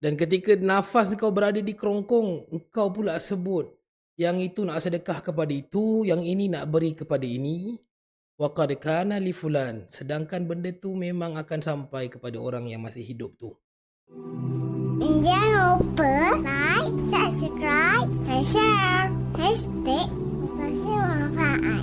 Dan ketika nafas kau berada di kerongkong, engkau pula sebut, yang itu nak sedekah kepada itu, yang ini nak beri kepada ini. Wa qad kana li fulan. Sedangkan benda tu memang akan sampai kepada orang yang masih hidup tu. Jangan lupa like, subscribe, dan share. Hashtag Masih Manfaat.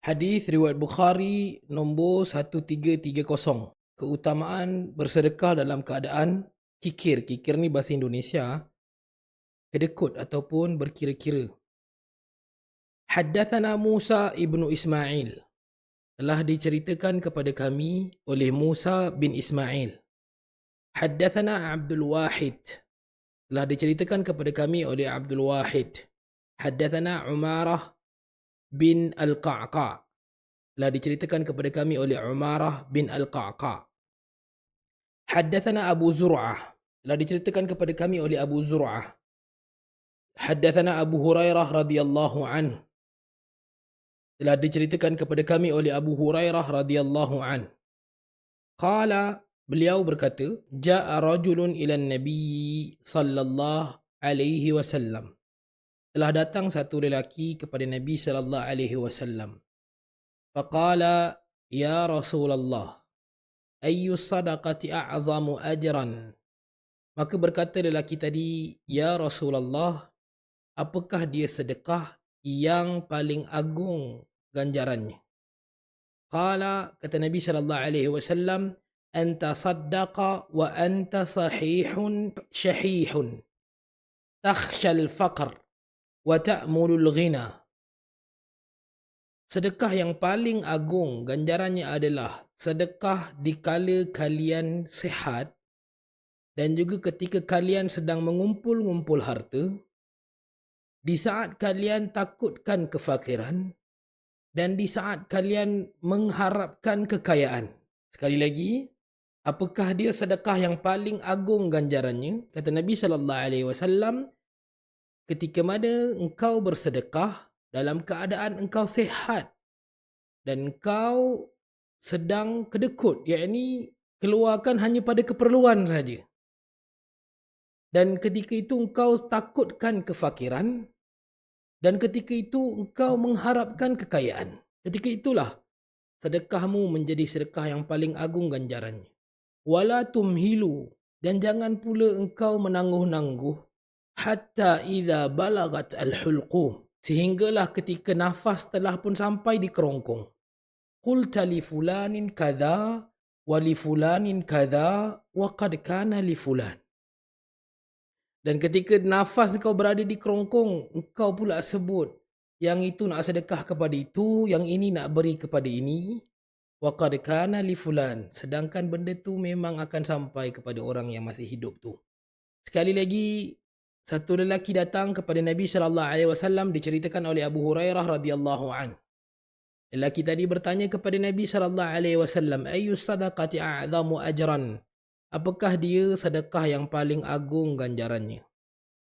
Hadis riwayat Bukhari nombor 1330. Keutamaan bersedekah dalam keadaan kikir. Kikir ni bahasa Indonesia, kedekut ataupun berkira-kira. Haddathana Musa ibnu Ismail. Telah diceritakan kepada kami oleh Musa bin Ismail. Haddathana Abdul Wahid. Telah diceritakan kepada kami oleh Abdul Wahid. Haddathana Umarah bin Al-Qa'qa'. Telah diceritakan kepada kami oleh Umarah bin Al-Qa'qa'. Haddathana Abu Zur'ah. Telah diceritakan kepada kami oleh Abu Zur'ah. Haddathana Abu Hurairah radhiyallahu anhu. Telah diceritakan kepada kami oleh Abu Hurairah radhiyallahu anhu. Qala, beliau berkata, Ja'a rajulun ila Nabi sallallahu alaihi wasallam. Telah datang satu lelaki kepada Nabi sallallahu alaihi wasallam. Faqala, ya Rasulullah, ayyu sadaqati a'zamu ajran? Maka berkata lelaki tadi, ya Rasulullah, apakah dia sedekah yang paling agung ganjarannya? Qala, kata Nabi sallallahu alaihi wasallam, anta saddaqa wa anta sahihun syahihun, takhshal faqr wa ta'mulul ghina. Sedekah yang paling agung ganjarannya adalah sedekah dikala kalian sihat dan juga ketika kalian sedang mengumpul-ngumpul harta, di saat kalian takutkan kefakiran dan di saat kalian mengharapkan kekayaan. Sekali lagi, apakah dia sedekah yang paling agung ganjarannya? Kata Nabi sallallahu alaihi wasallam, ketika mana engkau bersedekah dalam keadaan engkau sihat dan engkau sedang kedekut, yakni keluarkan hanya pada keperluan saja. Dan ketika itu engkau takutkan kefakiran dan ketika itu engkau mengharapkan kekayaan. Ketika itulah sedekahmu menjadi sedekah yang paling agung ganjarannya. Wala tumhilu, dan jangan pula engkau menangguh-nangguh hatta idza balagat al-hulqum, sehinggalah ketika nafas telah pun sampai di kerongkong. Qulta li fulanin kadha wa li fulanin kadha wa qad kana li fulan. Dan ketika nafas kau berada di kerongkong, engkau pula sebut, yang itu nak sedekah kepada itu, yang ini nak beri kepada ini. Wa qad kana li fulan. Sedangkan benda tu memang akan sampai kepada orang yang masih hidup tu. Sekali lagi, satu lelaki datang kepada Nabi sallallahu alaihi wasallam, diceritakan oleh Abu Hurairah radhiyallahu an. Lelaki tadi bertanya kepada Nabi sallallahu alaihi wasallam, ayyu sadaqati a'zamu ajran? Apakah dia sedekah yang paling agung ganjarannya?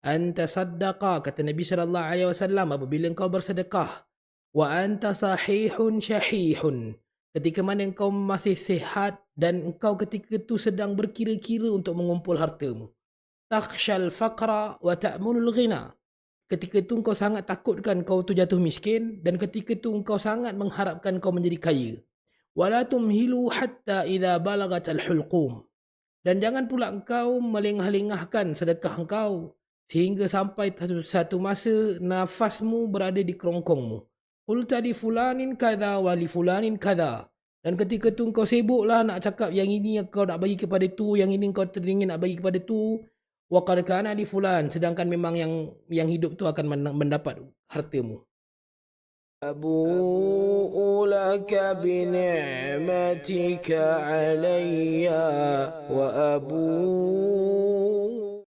Anta saddaqa, kata Nabi sallallahu alaihi wasallam, apabila engkau bersedekah, wa anta sahihun syahihun, ketika mana engkau masih sihat dan engkau ketika itu sedang berkira-kira untuk mengumpul hartamu. Takhshal faqra wa ta'mulul ghina, ketika itu engkau sangat takutkan kau tu jatuh miskin dan ketika itu engkau sangat mengharapkan kau menjadi kaya. Wala tumhilu hatta idza balagat al-hulqum, dan jangan pula engkau melengah-lengahkan sedekah engkau sehingga sampai satu masa nafasmu berada di kerongkongmu. Qulta li fulanin kadha wa li fulanin kadha, dan ketika tu engkau sibuklah nak cakap yang ini kau nak bagi kepada tu, yang ini kau teringin nak bagi kepada tu. Wa qad kana li fulan, sedangkan memang yang hidup tu akan mendapat hartamu. أبوء لك بنعمتك علي وأبوء